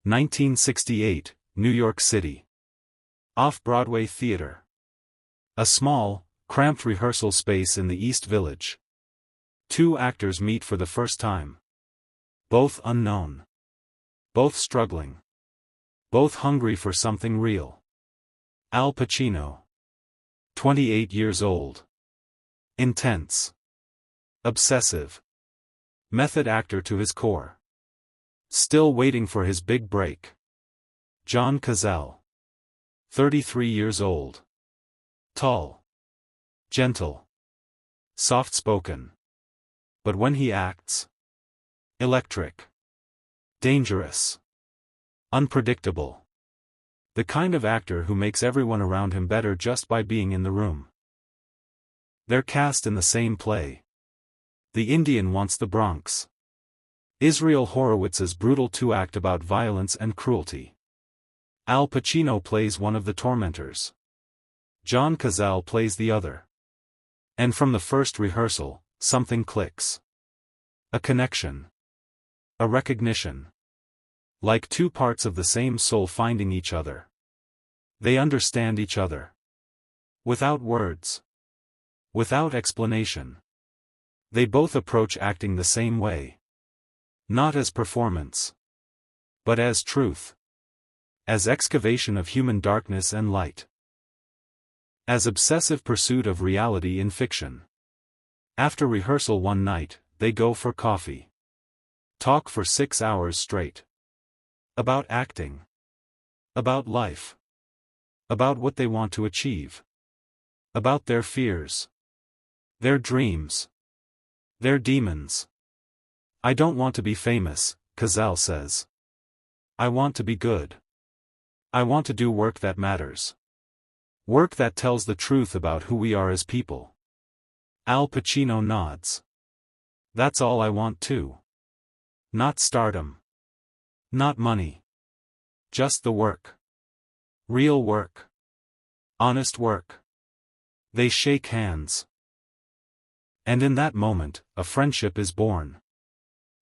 1968, New York City. Off-Broadway Theater. A small, cramped rehearsal space in the East Village. Two actors meet for the first time. Both unknown. Both struggling. Both hungry for something real. Al Pacino. 28 years old. Intense. Obsessive. Method actor to his core. Still waiting for his big break. John Cazale. 33 years old. Tall. Gentle. Soft-spoken. But when he acts, electric. Dangerous. Unpredictable. The kind of actor who makes everyone around him better just by being in the room. They're cast in the same play. The Indian Wants the Bronx. Israel Horowitz's brutal two-act about violence and cruelty. Al Pacino plays one of the tormentors. John Cazale plays the other. And from the first rehearsal, something clicks. A connection. A recognition. Like two parts of the same soul finding each other. They understand each other. Without words. Without explanation. They both approach acting the same way. Not as performance. But as truth. As excavation of human darkness and light. As obsessive pursuit of reality in fiction. After rehearsal one night, they go for coffee. Talk for 6 hours straight. About acting. About life. About what they want to achieve. About their fears. Their dreams. Their demons. I don't want to be famous, Cazale says. I want to be good. I want to do work that matters. Work that tells the truth about who we are as people. Al Pacino nods. That's all I want too. Not stardom. Not money. Just the work. Real work. Honest work. They shake hands. And in that moment, a friendship is born.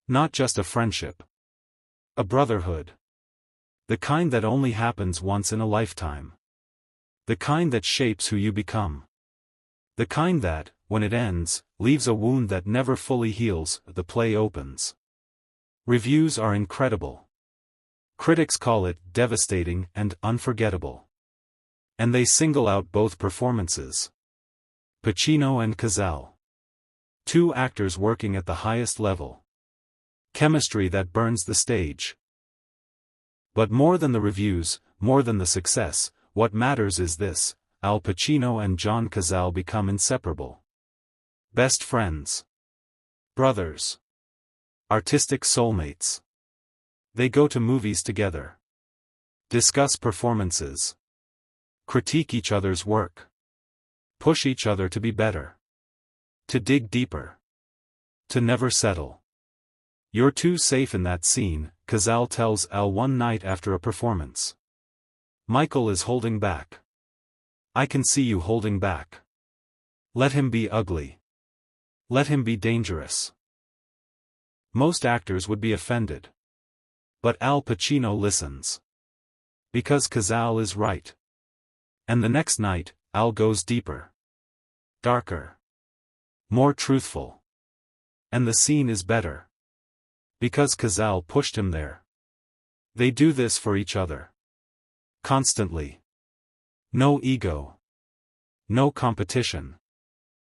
Not just a friendship. A brotherhood. The kind that only happens once in a lifetime. The kind that shapes who you become. The kind that, when it ends, leaves a wound that never fully heals. The play opens. Reviews are incredible. Critics call it devastating and unforgettable. And they single out both performances. Pacino and Cazale. Two actors working at the highest level. Chemistry that burns the stage. But more than the reviews, more than the success, what matters is this: Al Pacino and John Cazale become inseparable. Best friends. Brothers. Artistic soulmates. They go to movies together. Discuss performances. Critique each other's work. Push each other to be better. To dig deeper. To never settle. You're too safe in that scene, Cazale tells Al one night after a performance. Michael is holding back. I can see you holding back. Let him be ugly. Let him be dangerous. Most actors would be offended. But Al Pacino listens. Because Cazale is right. And the next night, Al goes deeper. Darker. More truthful. And the scene is better. Because Cazale pushed him there. They do this for each other. Constantly. No ego. No competition.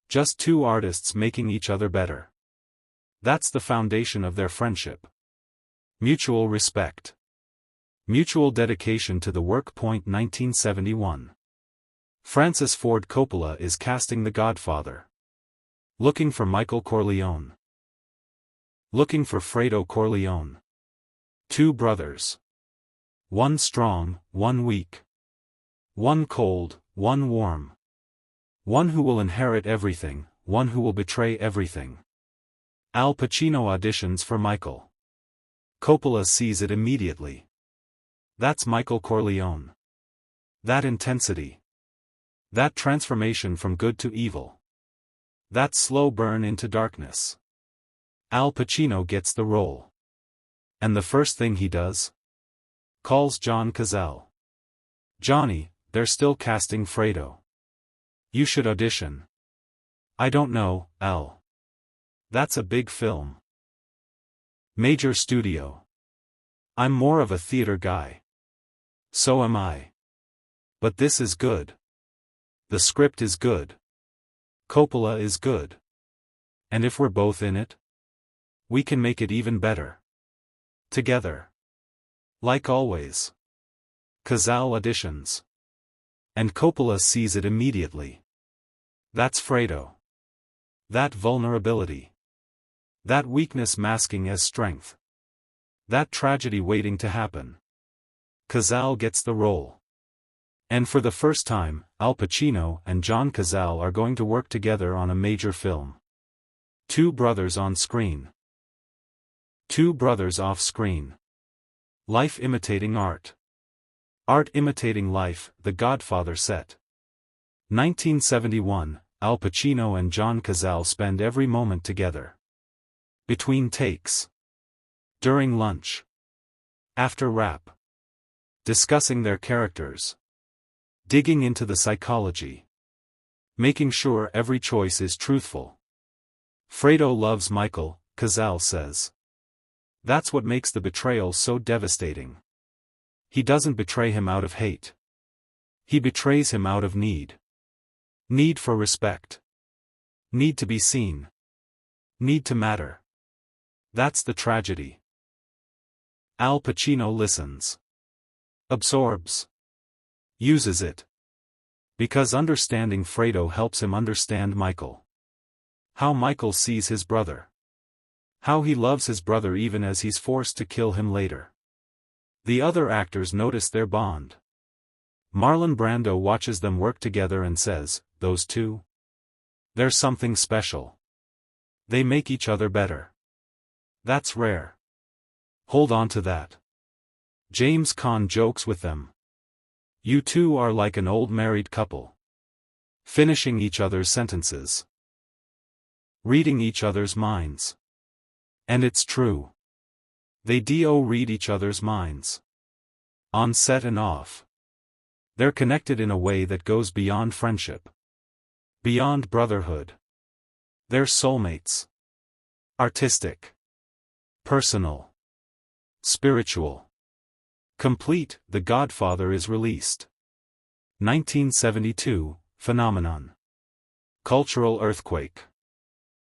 Just two artists making each other better. That's the foundation of their friendship. Mutual respect. Mutual dedication to the work. 1971. Francis Ford Coppola is casting The Godfather. Looking for Michael Corleone. Looking for Fredo Corleone. Two brothers. One strong, one weak. One cold, one warm. One who will inherit everything, one who will betray everything. Al Pacino auditions for Michael. Coppola sees it immediately. That's Michael Corleone. That intensity. That transformation from good to evil. That slow burn into darkness. Al Pacino gets the role. And the first thing he does? Calls John Cazale. Johnny, they're still casting Fredo. You should audition. I don't know, Al. That's a big film. Major studio. I'm more of a theater guy. So am I. But this is good. The script is good. Coppola is good. And if we're both in it, we can make it even better. Together. Like always. Cazale auditions. And Coppola sees it immediately. That's Fredo. That vulnerability. That weakness masking as strength. That tragedy waiting to happen. Cazale gets the role. And for the first time, Al Pacino and John Cazale are going to work together on a major film. Two brothers on screen. Two brothers off screen. Life imitating art. Art imitating life, The Godfather set. 1971, Al Pacino and John Cazale spend every moment together. Between takes. During lunch. After wrap. Discussing their characters. Digging into the psychology. Making sure every choice is truthful. Fredo loves Michael, Cazale says. That's what makes the betrayal so devastating. He doesn't betray him out of hate. He betrays him out of need. Need for respect. Need to be seen. Need to matter. That's the tragedy. Al Pacino listens. Absorbs. Uses it. Because understanding Fredo helps him understand Michael. How Michael sees his brother. How he loves his brother even as he's forced to kill him later. The other actors notice their bond. Marlon Brando watches them work together and says, those two? There's something special. They make each other better. That's rare. Hold on to that. James Caan jokes with them. You two are like an old married couple. Finishing each other's sentences. Reading each other's minds. And it's true. They do read each other's minds. On set and off. They're connected in a way that goes beyond friendship. Beyond brotherhood. They're soulmates. Artistic. Personal. Spiritual. Complete, The Godfather is released. 1972, phenomenon. Cultural earthquake.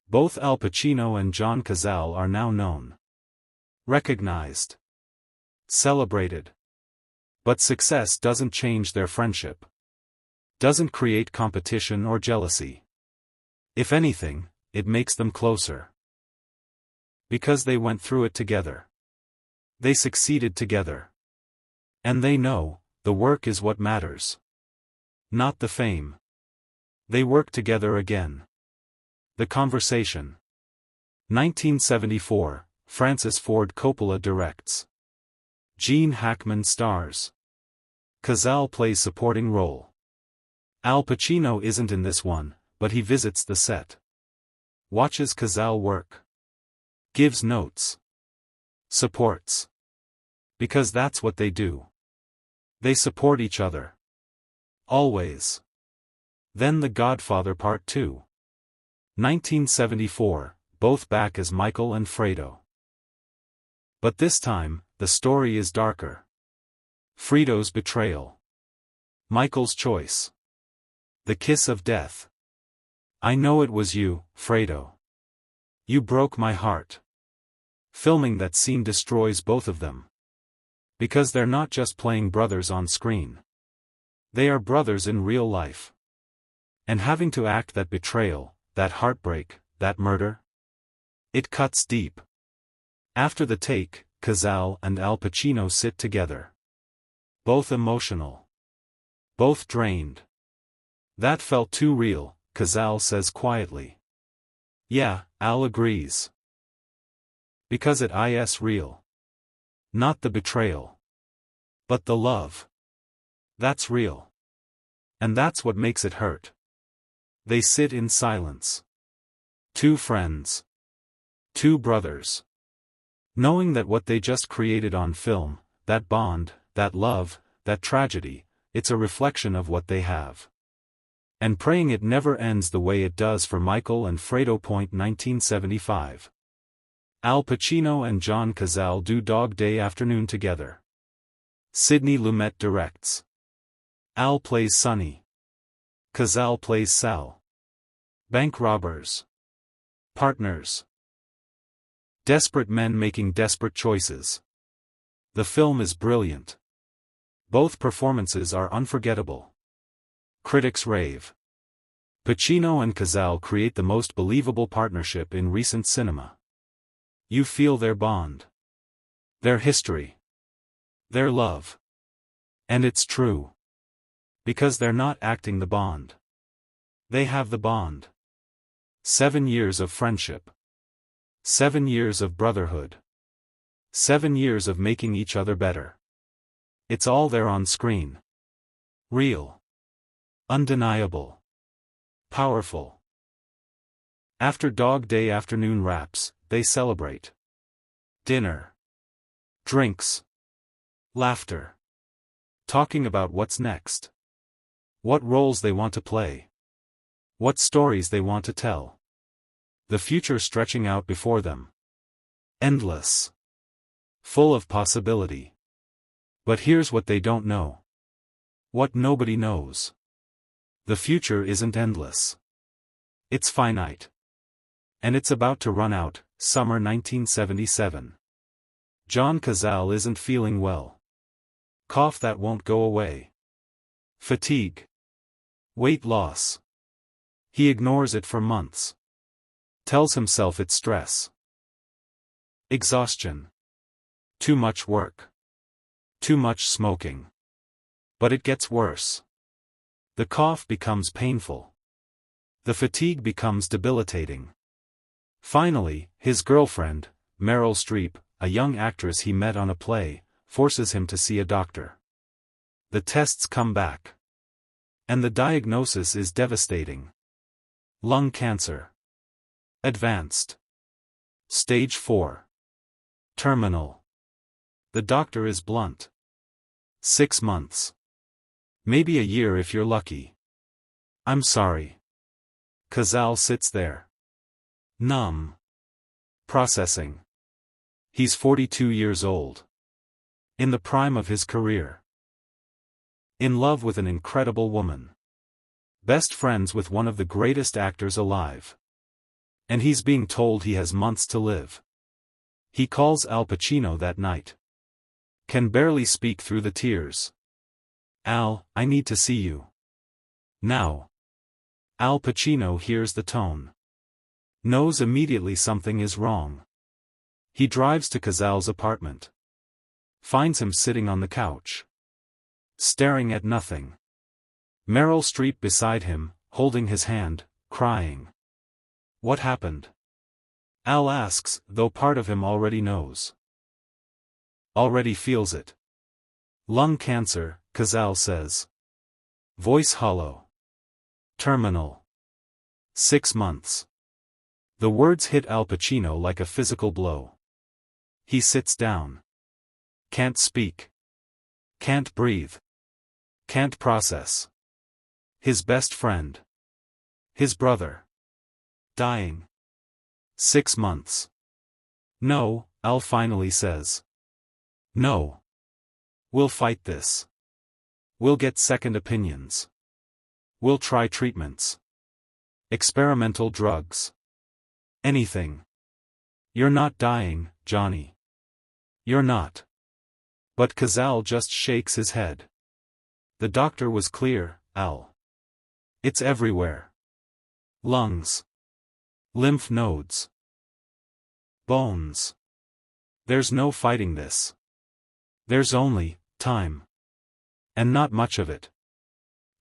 Both Al Pacino and John Cazale are now known. Recognized. Celebrated. But success doesn't change their friendship. Doesn't create competition or jealousy. If anything, it makes them closer. Because they went through it together. They succeeded together. And they know, the work is what matters. Not the fame. They work together again. The conversation. 1974, Francis Ford Coppola directs. Gene Hackman stars. Cazale plays supporting role. Al Pacino isn't in this one, but he visits the set. Watches Cazale work. Gives notes. Supports. Because that's what they do. They support each other. Always. Then The Godfather Part II. 1974, both back as Michael and Fredo. But this time, the story is darker. Fredo's betrayal. Michael's choice. The kiss of death. I know it was you, Fredo. You broke my heart. Filming that scene destroys both of them. Because they're not just playing brothers on screen. They are brothers in real life. And having to act that betrayal, that heartbreak, that murder? It cuts deep. After the take, Cazale and Al Pacino sit together. Both emotional. Both drained. That felt too real, Cazale says quietly. Yeah, Al agrees. Because it is real. Not the betrayal. But the love. That's real. And that's what makes it hurt. They sit in silence. Two friends. Two brothers. Knowing that what they just created on film, that bond, that love, that tragedy, it's a reflection of what they have. And praying it never ends the way it does for Michael and Fredo. 1975. Al Pacino and John Cazale do Dog Day Afternoon together. Sidney Lumet directs. Al plays Sonny. Cazale plays Sal. Bank robbers. Partners. Desperate men making desperate choices. The film is brilliant. Both performances are unforgettable. Critics rave. Pacino and Cazale create the most believable partnership in recent cinema. You feel their bond. Their history. Their love. And it's true. Because they're not acting the bond. They have the bond. 7 years of friendship. 7 years of brotherhood. 7 years of making each other better. It's all there on screen. Real. Undeniable. Powerful. After Dog Day Afternoon wraps, they celebrate. Dinner. Drinks. Laughter. Talking about what's next. What roles they want to play. What stories they want to tell. The future stretching out before them. Endless. Full of possibility. But here's what they don't know. What nobody knows. The future isn't endless. It's finite. And it's about to run out. Summer 1977. John Cazale isn't feeling well. Cough that won't go away. Fatigue. Weight loss. He ignores it for months. Tells himself it's stress. Exhaustion. Too much work. Too much smoking. But it gets worse. The cough becomes painful. The fatigue becomes debilitating. Finally, his girlfriend, Meryl Streep, a young actress he met on a play, forces him to see a doctor. The tests come back. And the diagnosis is devastating. Lung cancer. Advanced. Stage 4. Terminal. The doctor is blunt. 6 months. Maybe a year if you're lucky. I'm sorry. Cazale sits there. Numb. Processing. He's 42 years old. In the prime of his career. In love with an incredible woman. Best friends with one of the greatest actors alive. And he's being told he has months to live. He calls Al Pacino that night. Can barely speak through the tears. Al, I need to see you. Now. Al Pacino hears the tone. Knows immediately something is wrong. He drives to Cazale's apartment. Finds him sitting on the couch. Staring at nothing. Meryl Streep beside him, holding his hand, crying. What happened? Al asks, though part of him already knows. Already feels it. Lung cancer, Cazale says. Voice hollow. Terminal. 6 months. The words hit Al Pacino like a physical blow. He sits down. Can't speak. Can't breathe. Can't process. His best friend. His brother. Dying. 6 months. No, Al finally says. No. We'll fight this. We'll get second opinions. We'll try treatments. Experimental drugs. Anything. You're not dying, Johnny. You're not. But Cazale just shakes his head. The doctor was clear, Al. It's everywhere. Lungs. Lymph nodes. Bones. There's no fighting this. There's only time. And not much of it.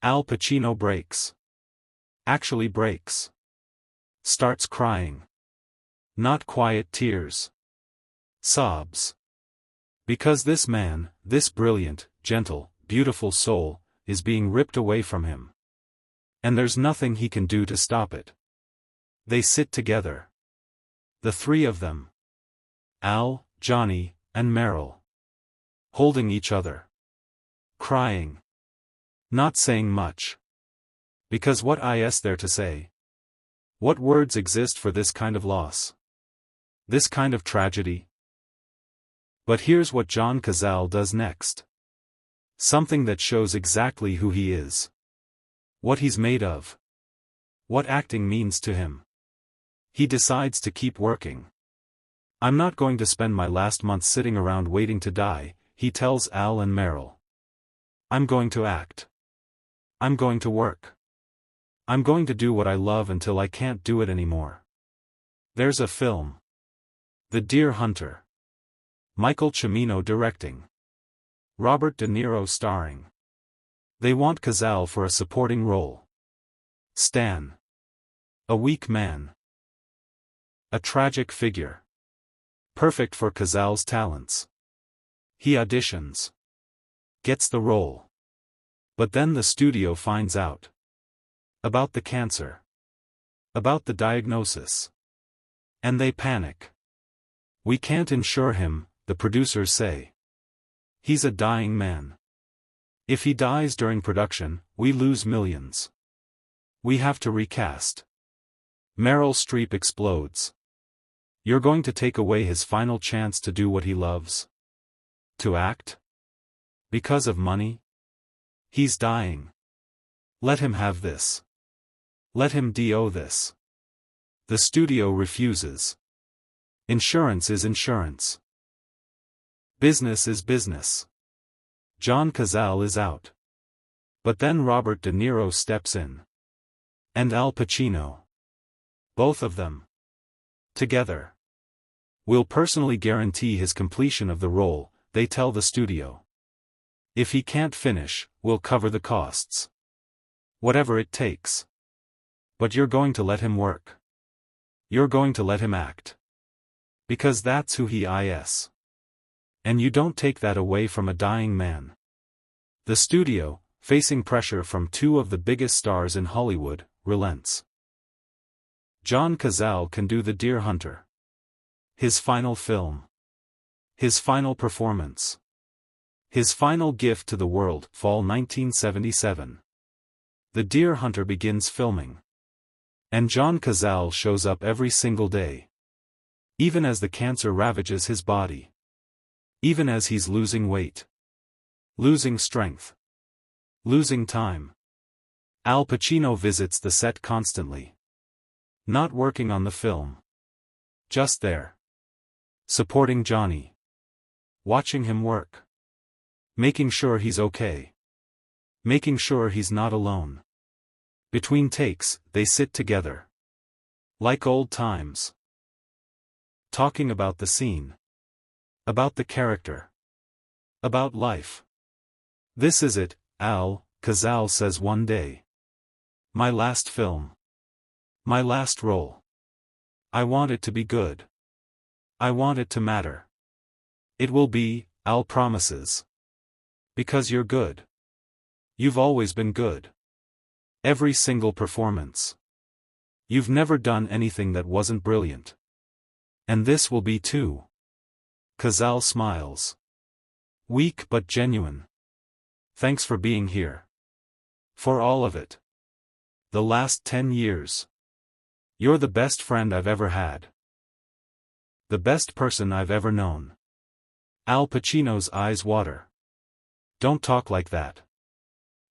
Al Pacino breaks. Actually breaks. Starts crying. Not quiet tears. Sobs. Because this man, this brilliant, gentle, beautiful soul, is being ripped away from him. And there's nothing he can do to stop it. They sit together. The three of them. Al, Johnny, and Meryl. Holding each other. Crying. Not saying much. Because what is there to say? What words exist for this kind of loss? This kind of tragedy? But here's what John Cazale does next. Something that shows exactly who he is. What he's made of. What acting means to him. He decides to keep working. I'm not going to spend my last month sitting around waiting to die, he tells Al and Meryl. I'm going to act. I'm going to work. I'm going to do what I love until I can't do it anymore. There's a film. The Deer Hunter. Michael Cimino directing. Robert De Niro starring. They want Cazale for a supporting role. Stan. A weak man. A tragic figure. Perfect for Cazale's talents. He auditions. Gets the role. But then the studio finds out. About the cancer. About the diagnosis. And they panic. We can't insure him, the producers say. He's a dying man. If he dies during production, we lose millions. We have to recast. Meryl Streep explodes. You're going to take away his final chance to do what he loves? To act? Because of money? He's dying. Let him have this. Let him do this. The studio refuses. Insurance is insurance. Business is business. John Cazale is out. But then Robert De Niro steps in. And Al Pacino. Both of them. Together. Will personally guarantee his completion of the role, they tell the studio. If he can't finish, we'll cover the costs. Whatever it takes. But you're going to let him work. You're going to let him act. Because that's who he is. And you don't take that away from a dying man. The studio, facing pressure from two of the biggest stars in Hollywood, relents. John Cazale can do The Deer Hunter. His final film. His final performance. His final gift to the world, fall 1977. The Deer Hunter begins filming. And John Cazale shows up every single day. Even as the cancer ravages his body. Even as he's losing weight. Losing strength. Losing time. Al Pacino visits the set constantly. Not working on the film. Just there. Supporting Johnny. Watching him work. Making sure he's okay. Making sure he's not alone. Between takes, they sit together. Like old times. Talking about the scene. About the character. About life. This is it, Al, Cazale says one day. My last film. My last role. I want it to be good. I want it to matter. It will be, Al promises. Because you're good. You've always been good. Every single performance. You've never done anything that wasn't brilliant. And this will be too. Cazale smiles. Weak but genuine. Thanks for being here. For all of it. The last 10 years. You're the best friend I've ever had. The best person I've ever known. Al Pacino's eyes water. Don't talk like that.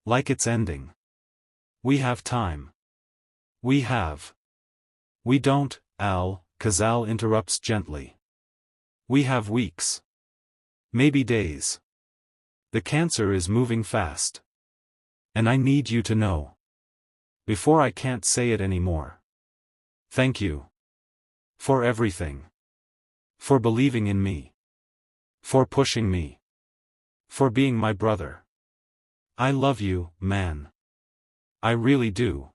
Like it's ending. We have time. We have. We don't, Al, Cazale interrupts gently. We have weeks. Maybe days. The cancer is moving fast. And I need you to know. Before I can't say it anymore. Thank you. For everything. For believing in me. For pushing me. For being my brother. I love you, man. I really do.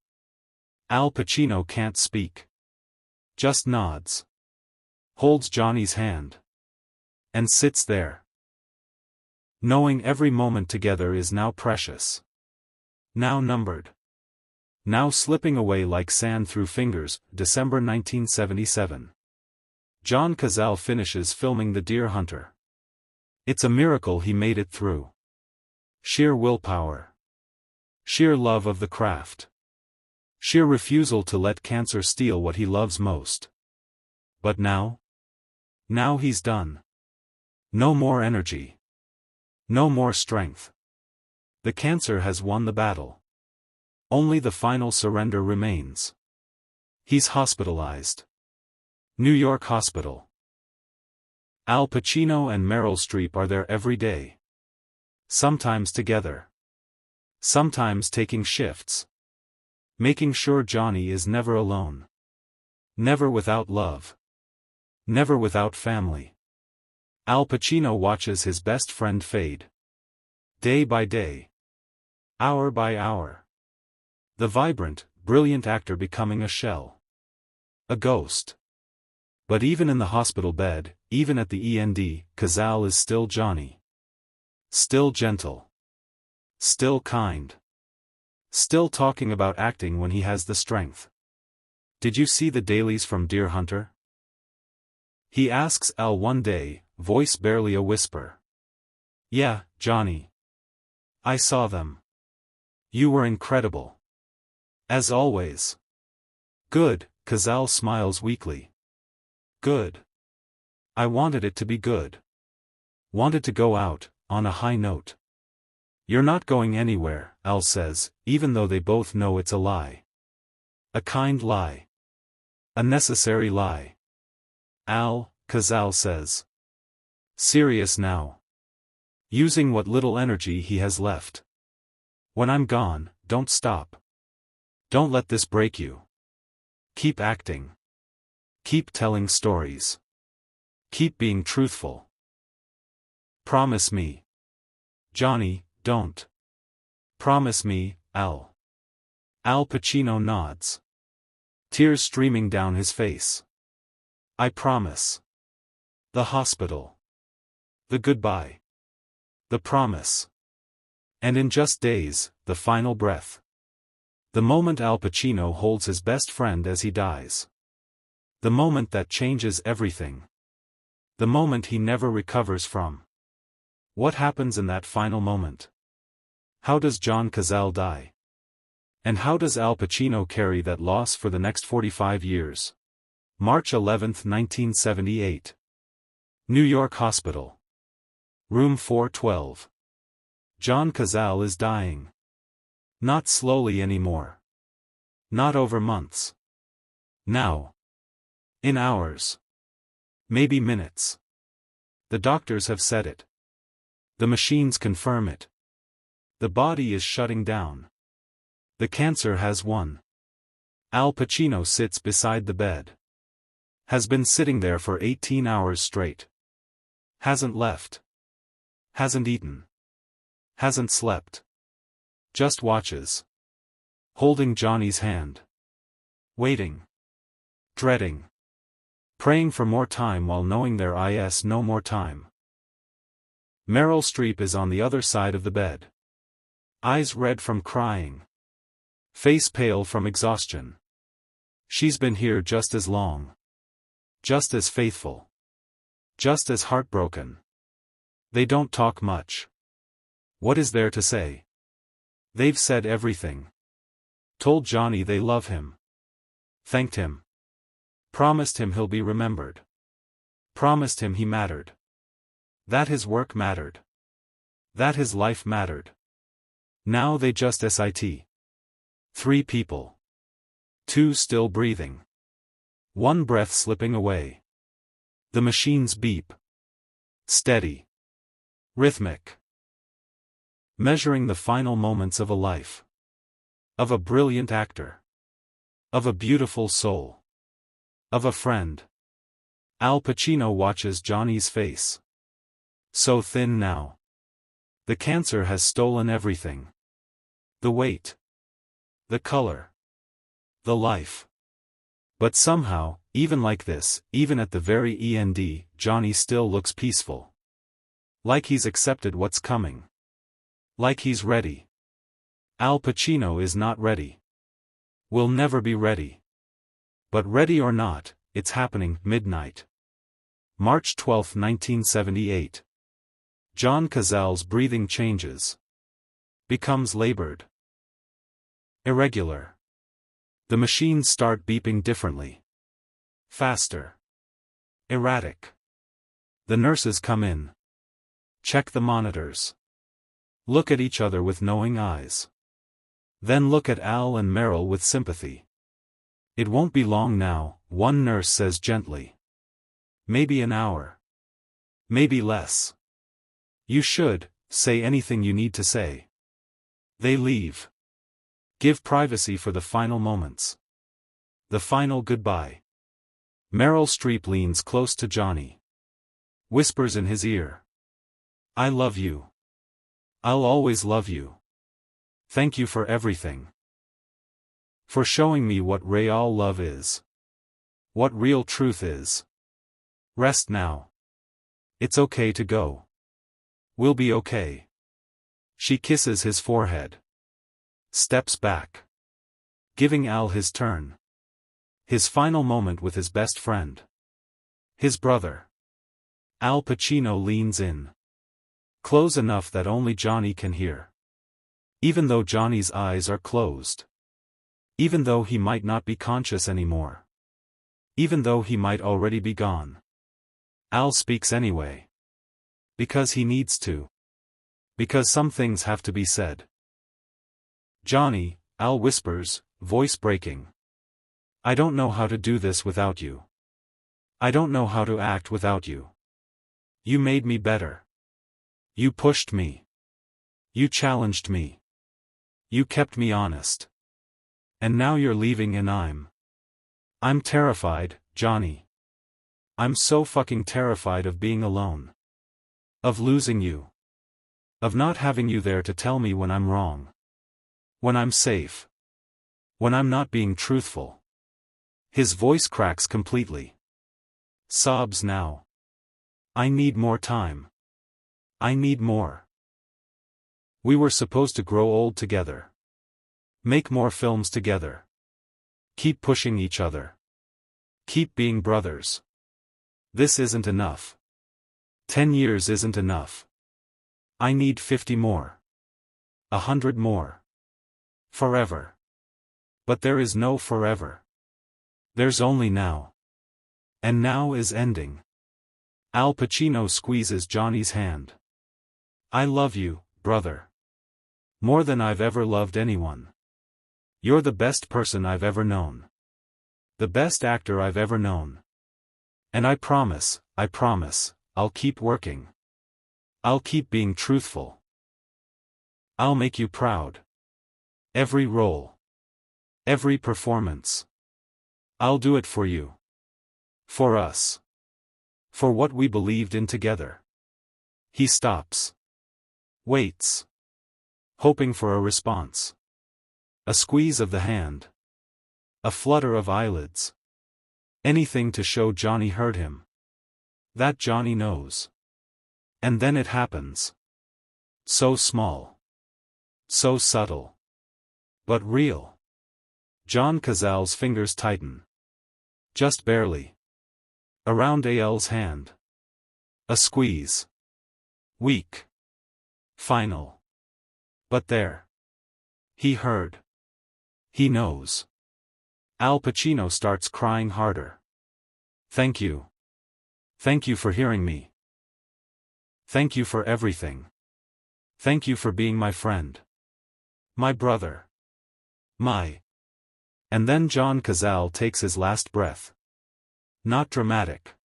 Al Pacino can't speak. Just nods. Holds Johnny's hand. And sits there. Knowing every moment together is now precious. Now numbered. Now slipping away like sand through fingers, December 1977. John Cazale finishes filming The Deer Hunter. It's a miracle he made it through. Sheer willpower. Sheer love of the craft. Sheer refusal to let cancer steal what he loves most. But now? Now he's done. No more energy. No more strength. The cancer has won the battle. Only the final surrender remains. He's hospitalized. New York Hospital. Al Pacino and Meryl Streep are there every day. Sometimes together. Sometimes taking shifts. Making sure Johnny is never alone. Never without love. Never without family. Al Pacino watches his best friend fade. Day by day. Hour by hour. The vibrant, brilliant actor becoming a shell. A ghost. But even in the hospital bed, even at the END, Cazale is still Johnny. Still gentle. Still kind. Still talking about acting when he has the strength. Did you see the dailies from Deer Hunter? He asks Al one day, voice barely a whisper. Yeah, Johnny. I saw them. You were incredible. As always. Good, Cazale smiles weakly. Good. I wanted it to be good. Wanted to go out, on a high note. You're not going anywhere, Al says, even though they both know it's a lie. A kind lie. A necessary lie. Al, Cazale says. Serious now. Using what little energy he has left. When I'm gone, don't stop. Don't let this break you. Keep acting. Keep telling stories. Keep being truthful. Promise me. Johnny, don't. Promise me, Al. Al Pacino nods. Tears streaming down his face. I promise. The hospital. The goodbye. The promise. And in just days, the final breath. The moment Al Pacino holds his best friend as he dies. The moment that changes everything. The moment he never recovers from. What happens in that final moment? How does John Cazale die? And how does Al Pacino carry that loss for the next 45 years? March 11, 1978. New York Hospital. Room 412. John Cazale is dying. Not slowly anymore. Not over months. Now. In hours. Maybe minutes. The doctors have said it. The machines confirm it. The body is shutting down. The cancer has won. Al Pacino sits beside the bed. Has been sitting there for 18 hours straight. Hasn't left. Hasn't eaten. Hasn't slept. Just watches. Holding Johnny's hand. Waiting. Dreading. Praying for more time while knowing there is no more time. Meryl Streep is on the other side of the bed. Eyes red from crying. Face pale from exhaustion. She's been here just as long. Just as faithful. Just as heartbroken. They don't talk much. What is there to say? They've said everything. Told Johnny they love him. Thanked him. Promised him he'll be remembered. Promised him he mattered. That his work mattered. That his life mattered. Now they just sit. 3 people. 2 still breathing. 1 breath slipping away. The machines beep. Steady. Rhythmic. Measuring the final moments of a life. Of a brilliant actor. Of a beautiful soul. Of a friend. Al Pacino watches Johnny's face. So thin now. The cancer has stolen everything. The weight. The color. The life. But somehow, even like this, even at the very end, Johnny still looks peaceful. Like he's accepted what's coming. Like he's ready. Al Pacino is not ready. Will never be ready. But ready or not, it's happening. Midnight. March 12, 1978. John Cazale's breathing changes. Becomes labored. Irregular. The machines start beeping differently. Faster. Erratic. The nurses come in. Check the monitors. Look at each other with knowing eyes. Then look at Al and Meryl with sympathy. It won't be long now, one nurse says gently. Maybe an hour. Maybe less. You should say anything you need to say. They leave. Give privacy for the final moments. The final goodbye. Meryl Streep leans close to Johnny. Whispers in his ear. I love you. I'll always love you. Thank you for everything. For showing me what real love is. What real truth is. Rest now. It's okay to go. We'll be okay. She kisses his forehead. Steps back. Giving Al his turn. His final moment with his best friend. His brother. Al Pacino leans in. Close enough that only Johnny can hear. Even though Johnny's eyes are closed. Even though he might not be conscious anymore. Even though he might already be gone. Al speaks anyway. Because he needs to. Because some things have to be said. Johnny, Al whispers, voice breaking. I don't know how to do this without you. I don't know how to act without you. You made me better. You pushed me. You challenged me. You kept me honest. And now you're leaving and I'm terrified, Johnny. I'm so fucking terrified of being alone. Of losing you. Of not having you there to tell me when I'm wrong. When I'm safe. When I'm not being truthful. His voice cracks completely. Sobs now. I need more time. I need more. We were supposed to grow old together. Make more films together. Keep pushing each other. Keep being brothers. This isn't enough. 10 years isn't enough. I need 50 more. 100 more. Forever. But there is no forever. There's only now. And now is ending. Al Pacino squeezes Johnny's hand. I love you, brother. More than I've ever loved anyone. You're the best person I've ever known. The best actor I've ever known. And I promise, I'll keep working. I'll keep being truthful. I'll make you proud. Every role. Every performance. I'll do it for you. For us. For what we believed in together. He stops. Waits. Hoping for a response. A squeeze of the hand. A flutter of eyelids. Anything to show Johnny heard him. That Johnny knows. And then it happens. So small. So subtle. But real. John Cazale's fingers tighten. Just barely. Around Al's hand. A squeeze. Weak. Final. But there. He heard. He knows. Al Pacino starts crying harder. Thank you. Thank you for hearing me. Thank you for everything. Thank you for being my friend. My brother. And then John Cazale takes his last breath. Not dramatic.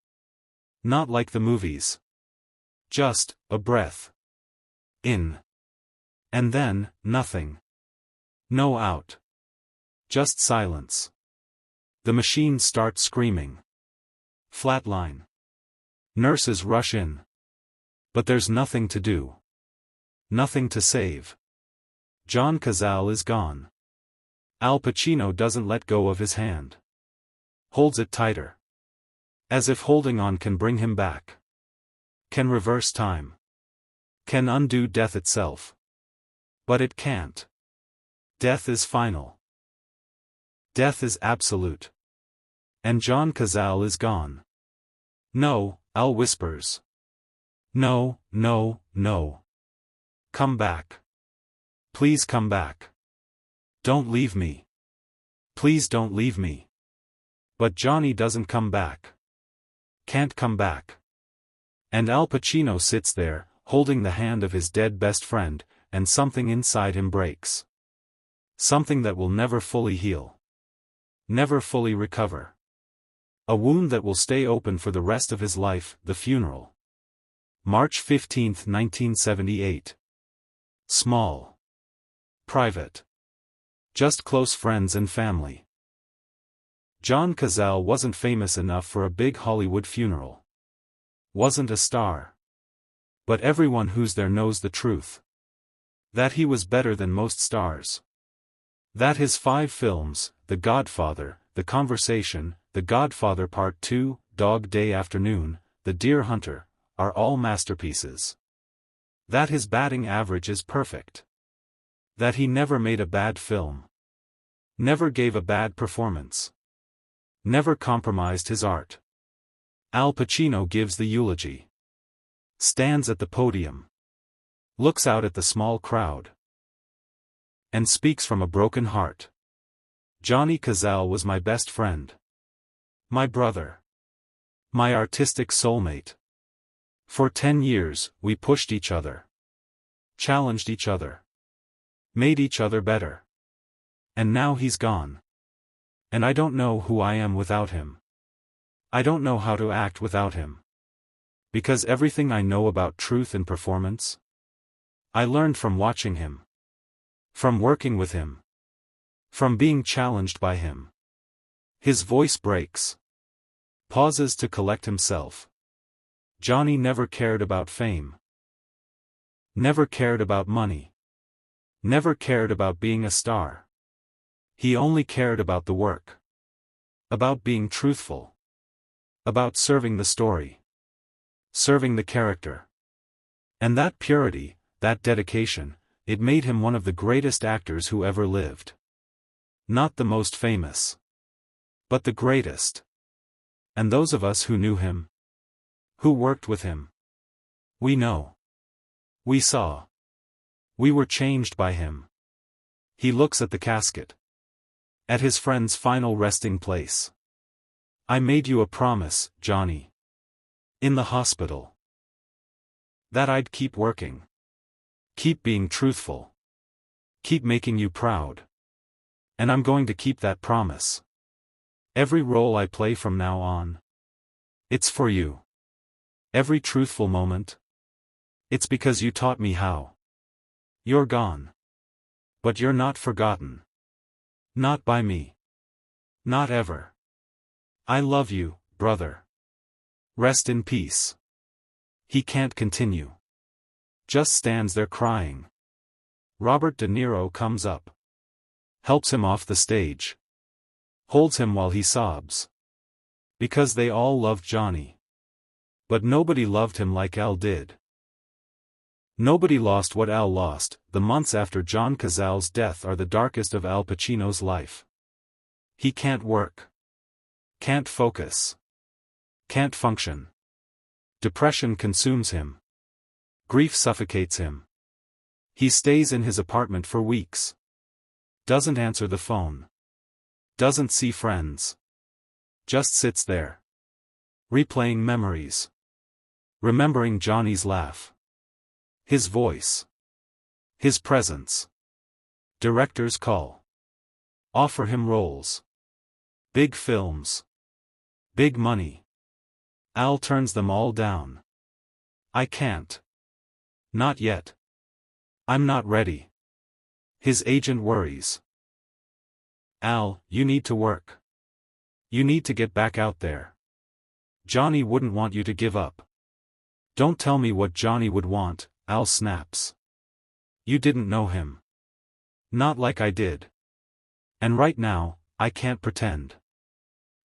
Not like the movies. Just a breath. In. And then, nothing. No out. Just silence. The machines start screaming. Flatline. Nurses rush in. But there's nothing to do. Nothing to save. John Cazale is gone. Al Pacino doesn't let go of his hand. Holds it tighter. As if holding on can bring him back. Can reverse time. Can undo death itself. But it can't. Death is final. Death is absolute. And John Cazale is gone. No, Al whispers. No, no, no. Come back. Please come back. Don't leave me. Please don't leave me. But Johnny doesn't come back. Can't come back. And Al Pacino sits there, holding the hand of his dead best friend, and something inside him breaks. Something that will never fully heal. Never fully recover. A wound that will stay open for the rest of his life, the funeral. March 15, 1978. Small. Private. Just close friends and family. John Cazale wasn't famous enough for a big Hollywood funeral. Wasn't a star. But everyone who's there knows the truth. That he was better than most stars. That his 5 films, The Godfather, The Conversation, The Godfather Part II, Dog Day Afternoon, The Deer Hunter, are all masterpieces. That his batting average is perfect. That he never made a bad film. Never gave a bad performance. Never compromised his art. Al Pacino gives the eulogy. Stands at the podium. Looks out at the small crowd. And speaks from a broken heart. Johnny Cazale was my best friend. My brother. My artistic soulmate. For 10 years, we pushed each other. Challenged each other. Made each other better. And now he's gone. And I don't know who I am without him. I don't know how to act without him. Because everything I know about truth and performance, I learned from watching him. From working with him. From being challenged by him. His voice breaks. Pauses to collect himself. Johnny never cared about fame. Never cared about money. Never cared about being a star. He only cared about the work. About being truthful. About serving the story. Serving the character. And that purity, that dedication, it made him one of the greatest actors who ever lived. Not the most famous. But the greatest. And those of us who knew him, who worked with him, we know. We saw. We were changed by him. He looks at the casket. At his friend's final resting place. I made you a promise, Johnny. In the hospital. That I'd keep working. Keep being truthful. Keep making you proud. And I'm going to keep that promise. Every role I play from now on. It's for you. Every truthful moment. It's because you taught me how. You're gone. But you're not forgotten. Not by me. Not ever. I love you, brother. Rest in peace. He can't continue. Just stands there crying. Robert De Niro comes up. Helps him off the stage. Holds him while he sobs. Because they all loved Johnny. But nobody loved him like Al did. Nobody lost what Al lost. The months after John Cazale's death are the darkest of Al Pacino's life. He can't work. Can't focus. Can't function. Depression consumes him. Grief suffocates him. He stays in his apartment for weeks. Doesn't answer the phone. Doesn't see friends. Just sits there. Replaying memories. Remembering Johnny's laugh. His voice. His presence. Directors call. Offer him roles. Big films. Big money. Al turns them all down. I can't. Not yet. I'm not ready. His agent worries. Al, you need to work. You need to get back out there. Johnny wouldn't want you to give up. Don't tell me what Johnny would want, Al snaps. You didn't know him. Not like I did. And right now, I can't pretend.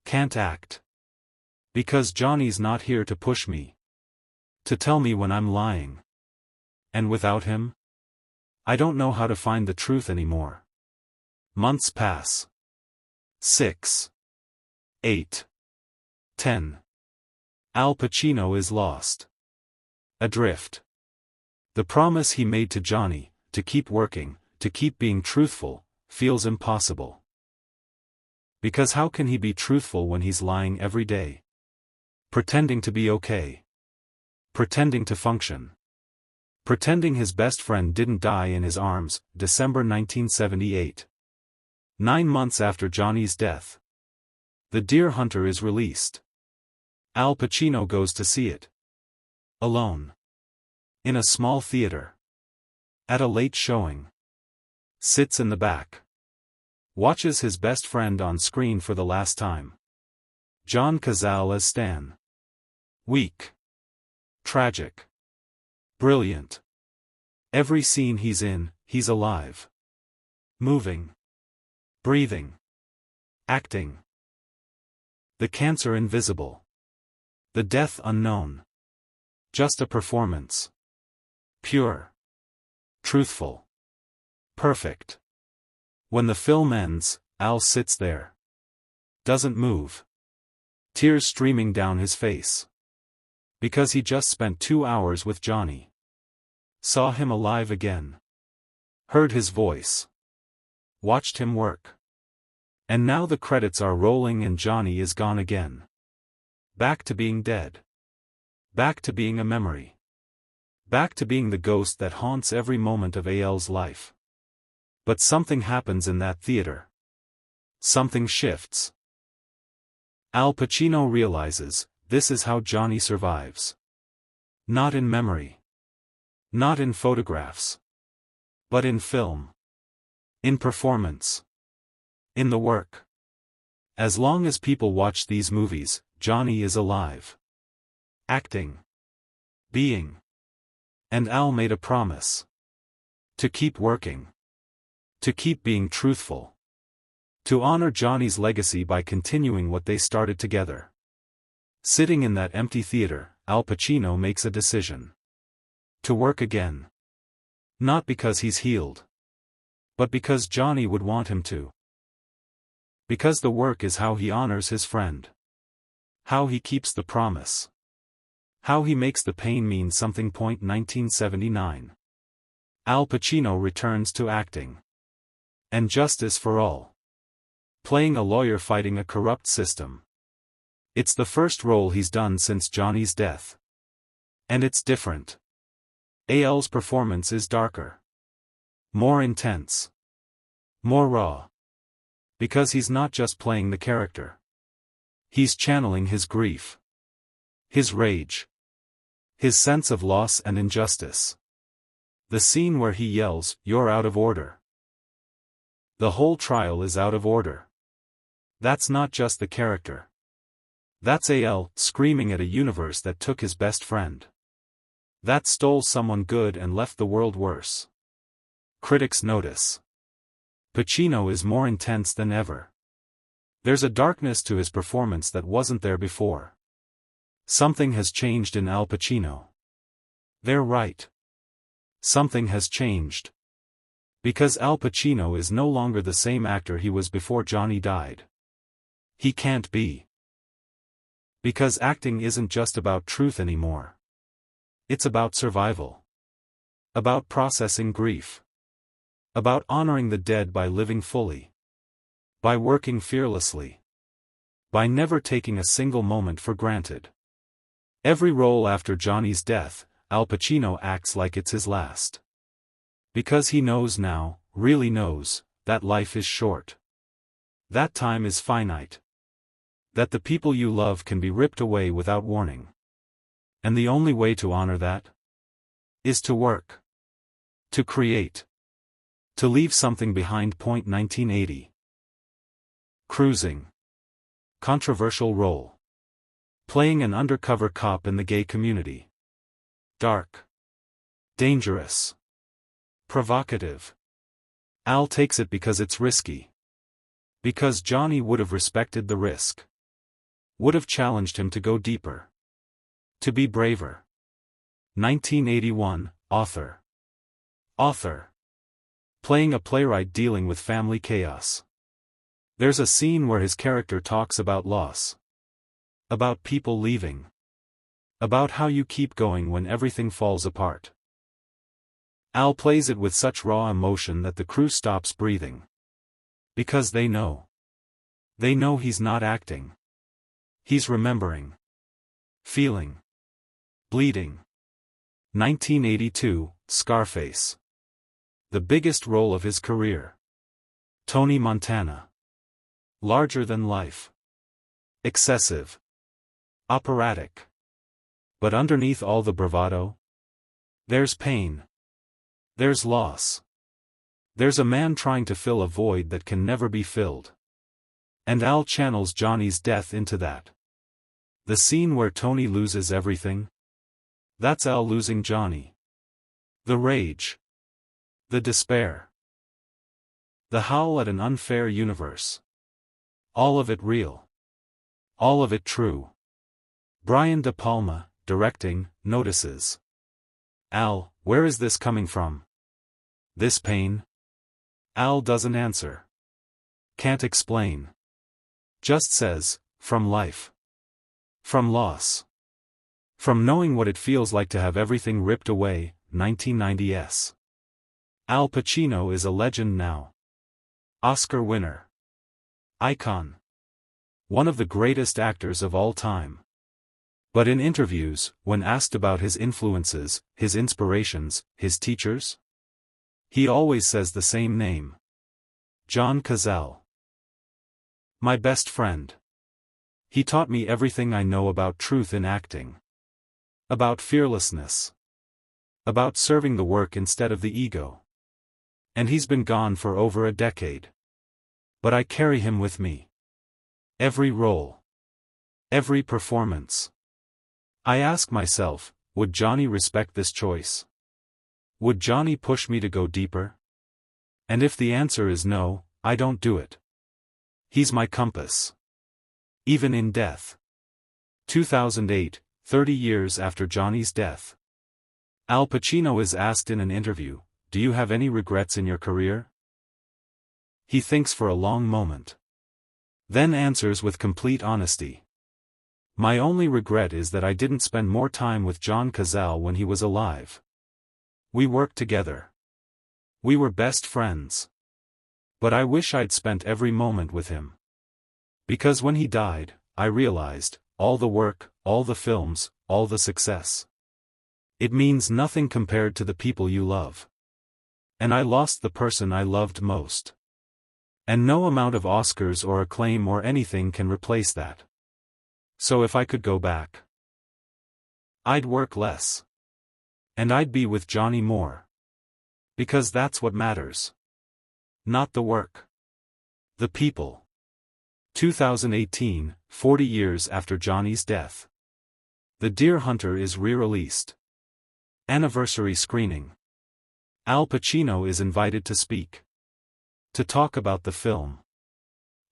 Can't act. Because Johnny's not here to push me. To tell me when I'm lying. And without him? I don't know how to find the truth anymore. Months pass. 6. 8. 10. Al Pacino is lost. Adrift. The promise he made to Johnny, to keep working, to keep being truthful, feels impossible. Because how can he be truthful when he's lying every day? Pretending to be okay. Pretending to function. Pretending his best friend didn't die in his arms, December 1978. 9 months after Johnny's death. The Deer Hunter is released. Al Pacino goes to see it. Alone. In a small theater. At a late showing. Sits in the back. Watches his best friend on screen for the last time. John Cazale as Stan. Weak. Tragic. Brilliant. Every scene he's in, he's alive. Moving. Breathing. Acting. The cancer invisible. The death unknown. Just a performance. Pure. Truthful. Perfect. When the film ends, Al sits there. Doesn't move. Tears streaming down his face. Because he just spent 2 hours with Johnny. Saw him alive again. Heard his voice. Watched him work. And now the credits are rolling and Johnny is gone again. Back to being dead. Back to being a memory. Back to being the ghost that haunts every moment of Al's life. But something happens in that theater. Something shifts. Al Pacino realizes, this is how Johnny survives. Not in memory. Not in photographs. But in film. In performance. In the work. As long as people watch these movies, Johnny is alive. Acting. Being. And Al made a promise. To keep working. To keep being truthful. To honor Johnny's legacy by continuing what they started together. Sitting in that empty theater, Al Pacino makes a decision. To work again. Not because he's healed. But because Johnny would want him to. Because the work is how he honors his friend. How he keeps the promise. How he makes the pain mean something. 1979. Al Pacino returns to acting. And Justice for All. Playing a lawyer fighting a corrupt system. It's the first role he's done since Johnny's death. And it's different. Al's performance is darker. More intense. More raw. Because he's not just playing the character. He's channeling his grief. His rage. His sense of loss and injustice. The scene where he yells, "You're out of order." The whole trial is out of order. That's not just the character. That's Al screaming at a universe that took his best friend. That stole someone good and left the world worse. Critics notice. Pacino is more intense than ever. There's a darkness to his performance that wasn't there before. Something has changed in Al Pacino. They're right. Something has changed. Because Al Pacino is no longer the same actor he was before Johnny died. He can't be. Because acting isn't just about truth anymore. It's about survival. About processing grief. About honoring the dead by living fully. By working fearlessly. By never taking a single moment for granted. Every role after Johnny's death, Al Pacino acts like it's his last. Because he knows now, really knows, that life is short. That time is finite. That the people you love can be ripped away without warning. And the only way to honor that is to work. To create. To leave something behind. 1980. Cruising. Controversial role. Playing an undercover cop in the gay community. Dark. Dangerous. Provocative. Al takes it because it's risky. Because Johnny would have respected the risk. Would have challenged him to go deeper. To be braver. 1981, Author. Author. Playing a playwright dealing with family chaos. There's a scene where his character talks about loss. About people leaving. About how you keep going when everything falls apart. Al plays it with such raw emotion that the crew stops breathing. Because they know. They know he's not acting. He's remembering. Feeling. Bleeding. 1982, Scarface. The biggest role of his career. Tony Montana. Larger than life. Excessive. Operatic. But underneath all the bravado, there's pain. There's loss. There's a man trying to fill a void that can never be filled. And Al channels Johnny's death into that. The scene where Tony loses everything? That's Al losing Johnny. The rage. The despair. The howl at an unfair universe. All of it real. All of it true. Brian De Palma, directing, notices. Al, where is this coming from? This pain? Al doesn't answer. Can't explain. Just says, from life. From loss. From knowing what it feels like to have everything ripped away, 1990s. Al Pacino is a legend now. Oscar winner. Icon. One of the greatest actors of all time. But in interviews, when asked about his influences, his inspirations, his teachers, he always says the same name. John Cazale. My best friend. He taught me everything I know about truth in acting. About fearlessness. About serving the work instead of the ego. And he's been gone for over a decade. But I carry him with me. Every role. Every performance. I ask myself, would Johnny respect this choice? Would Johnny push me to go deeper? And if the answer is no, I don't do it. He's my compass. Even in death. 2008, 30 years after Johnny's death. Al Pacino is asked in an interview, do you have any regrets in your career? He thinks for a long moment. Then answers with complete honesty. My only regret is that I didn't spend more time with John Cazale when he was alive. We worked together. We were best friends. But I wish I'd spent every moment with him. Because when he died, I realized, all the work, all the films, all the success. It means nothing compared to the people you love. And I lost the person I loved most. And no amount of Oscars or acclaim or anything can replace that. So if I could go back, I'd work less. And I'd be with Johnny more. Because that's what matters. Not the work. The people. 2018, 40 years after Johnny's death. The Deer Hunter is re-released. Anniversary screening. Al Pacino is invited to speak. To talk about the film.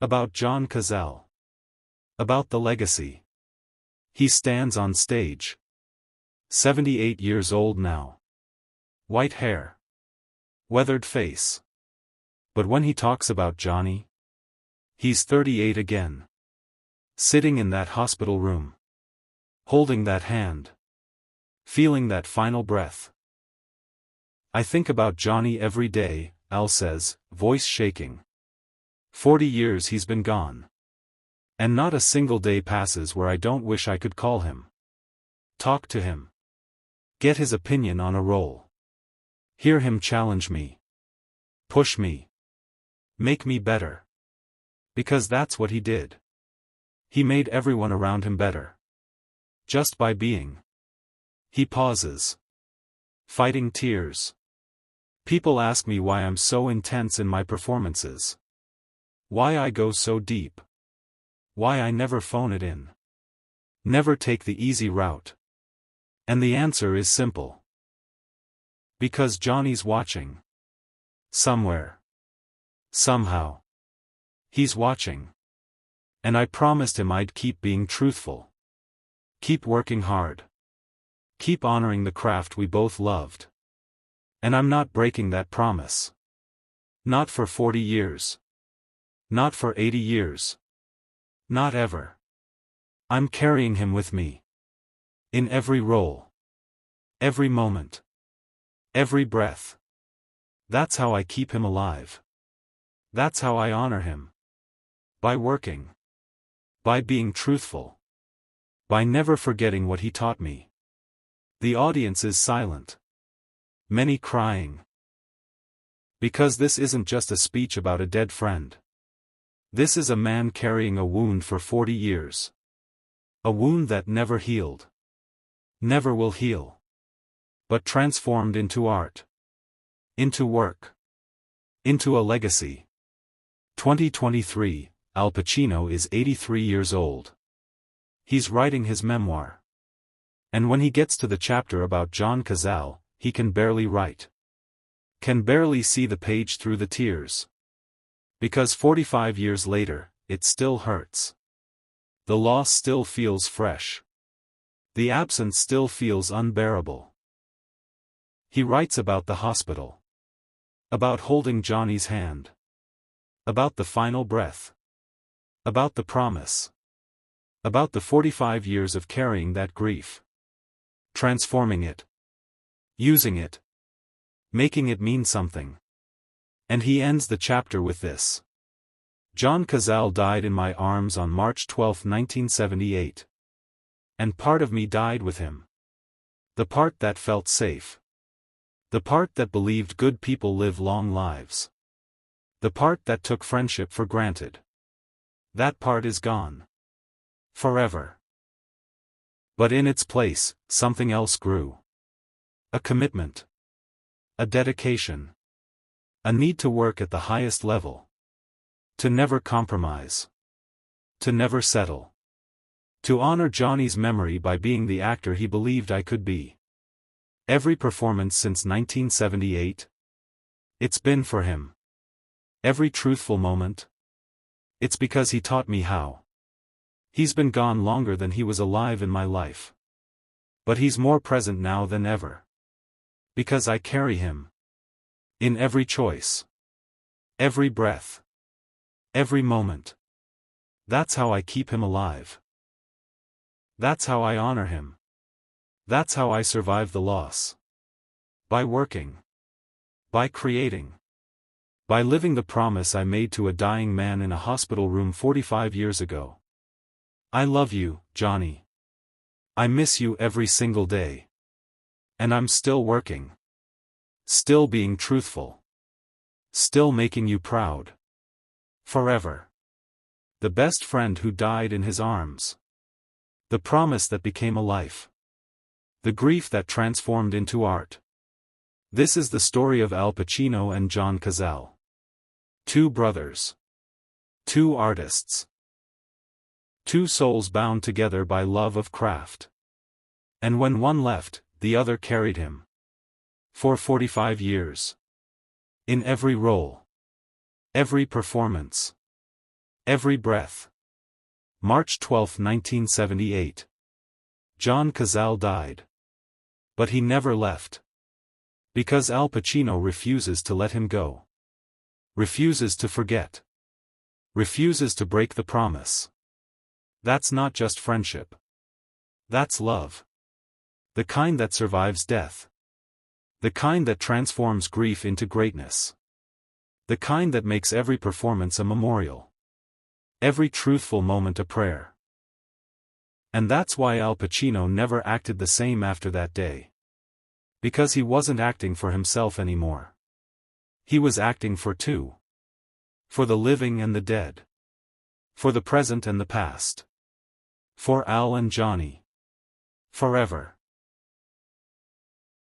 About John Cazale. About the legacy. He stands on stage. 78 years old now. White hair. Weathered face. But when he talks about Johnny, he's 38 again. Sitting in that hospital room. Holding that hand. Feeling that final breath. I think about Johnny every day, Al says, voice shaking. 40 years he's been gone. And not a single day passes where I don't wish I could call him. Talk to him. Get his opinion on a role. Hear him challenge me. Push me. Make me better. Because that's what he did. He made everyone around him better. Just by being. He pauses. Fighting tears. People ask me why I'm so intense in my performances. Why I go so deep. Why I never phone it in. Never take the easy route. And the answer is simple. Because Johnny's watching. Somewhere. Somehow. He's watching. And I promised him I'd keep being truthful. Keep working hard. Keep honoring the craft we both loved. And I'm not breaking that promise. Not for 40 years. Not for 80 years. Not ever. I'm carrying him with me. In every role. Every moment. Every breath. That's how I keep him alive. That's how I honor him. By working. By being truthful. By never forgetting what he taught me. The audience is silent. Many crying. Because this isn't just a speech about a dead friend. This is a man carrying a wound for 40 years. A wound that never healed. Never will heal. But transformed into art. Into work. Into a legacy. 2023, Al Pacino is 83 years old. He's writing his memoir. And when he gets to the chapter about John Cazale, he can barely write. Can barely see the page through the tears. Because 45 years later, it still hurts. The loss still feels fresh. The absence still feels unbearable. He writes about the hospital. About holding Johnny's hand. About the final breath. About the promise. About the 45 years of carrying that grief. Transforming it. Using it. Making it mean something. And he ends the chapter with this. John Cazale died in my arms on March 12, 1978. And part of me died with him. The part that felt safe. The part that believed good people live long lives. The part that took friendship for granted. That part is gone. Forever. But in its place, something else grew. A commitment. A dedication. A need to work at the highest level. To never compromise. To never settle. To honor Johnny's memory by being the actor he believed I could be. Every performance since 1978. It's been for him. Every truthful moment. It's because he taught me how. He's been gone longer than he was alive in my life. But he's more present now than ever. Because I carry him. In every choice. Every breath. Every moment. That's how I keep him alive. That's how I honor him. That's how I survive the loss. By working. By creating. By living the promise I made to a dying man in a hospital room 45 years ago. I love you, Johnny. I miss you every single day. And I'm still working. Still being truthful. Still making you proud. Forever. The best friend who died in his arms. The promise that became a life. The grief that transformed into art. This is the story of Al Pacino and John Cazale. Two brothers. Two artists. Two souls bound together by love of craft. And when one left, the other carried him. For 45 years. In every role. Every performance. Every breath. March 12, 1978. John Cazale died. But he never left. Because Al Pacino refuses to let him go. Refuses to forget. Refuses to break the promise. That's not just friendship. That's love. The kind that survives death. The kind that transforms grief into greatness. The kind that makes every performance a memorial. Every truthful moment a prayer. And that's why Al Pacino never acted the same after that day. Because he wasn't acting for himself anymore. He was acting for two. For the living and the dead. For the present and the past. For Al and Johnny. Forever.